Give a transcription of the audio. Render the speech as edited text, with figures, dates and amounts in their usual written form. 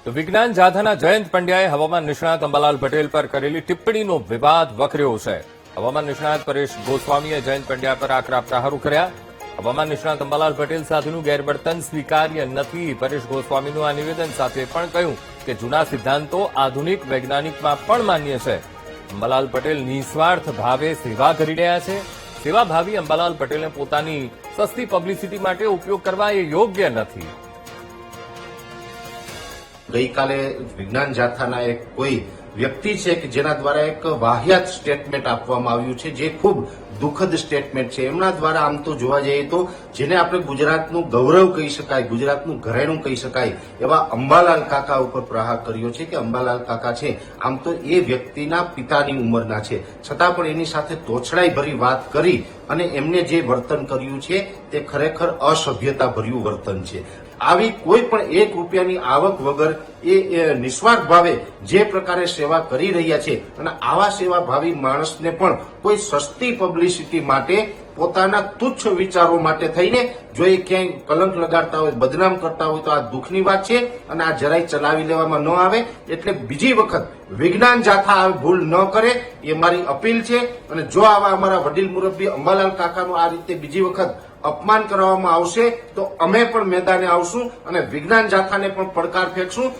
તો વિજ્ઞાન જાથાના જયંત પંડ્યાએ હવામાન નિષ્ણાત અંબાલાલ પટેલ પર કરેલી ટિપ્પણીનો વિવાદ વકર્યો છે। હવામાન નિષ્ણાત પરેશ ગોસ્વામીએ જયંત પંડ્યા પર આકરા પ્રહારો કર્યા। હવામાન નિષ્ણાત અંબાલાલ પટેલ સાથેનું ગેરવર્તન સ્વીકાર્ય નથી। પરેશ ગોસ્વામીનું આ નિવેદન સાથે પણ કહ્યું કે જૂના સિદ્ધાંતો આધુનિક વૈજ્ઞાનિકમાં પણ માન્ય છે। અંબાલાલ પટેલ નિસ્વાર્થ ભાવે સેવા કરી રહ્યા છે। સેવાભાવી અંબાલાલ પટેલને પોતાની સસ્તી પબ્લિસિટી માટે ઉપયોગ કરવા એ યોગ્ય નથી। ગઈકાલે વિજ્ઞાન જાથાના એક કોઈ વ્યક્તિ છે કે જેના દ્વારા એક વાહિયાત સ્ટેટમેન્ટ આપવામાં આવ્યું છે, જે ખૂબ દુઃખદ સ્ટેટમેન્ટ છે। એમના દ્વારા આમ તો જોવા જઈએ તો જેને આપણે ગુજરાતનું ગૌરવ કહી શકાય, ગુજરાતનું ઘરેણું કહી શકાય એવા અંબાલાલ કાકા ઉપર પ્રહાર કર્યો છે કે અંબાલાલ કાકા છે આમ તો એ વ્યક્તિના પિતાની ઉંમરના છે, છતાં પણ એની સાથે તોછડાઈ ભરી વાત કરી અને એમને જે વર્તન કર્યું છે તે ખરેખર અસભ્યતા ભર્યું વર્તન છે। આવી કોઈ પણ ₹1 આવક વગર એ નિસ્વાર્થ ભાવે જે પ્રકારે સેવા કરી રહ્યા છે અને આવા સેવાભાવી માણસને પણ કોઈ સસ્તી પબ્લિસિટી માટે પોતાના તુચ્છ વિચારો માટે થઈને જો એ ક્યાંય કલંક લગાડતા હોય, બદનામ કરતા હોય તો આ દુઃખની વાત છે અને આ જરાય ચલાવી લેવામાં ન આવે। એટલે બીજી વખત વિજ્ઞાન જાથા આ ભૂલ ન કરે એ મારી અપીલ છે। અને જો આવા અમારા વડીલ મુરબ્બી અંબાલાલ કાકાનું આ રીતે બીજી વખત અપમાન કરવામાં આવશે તો અમે પણ મેદાને આવશું અને વિજ્ઞાન જાથાને પણ પડકાર ફેંકશું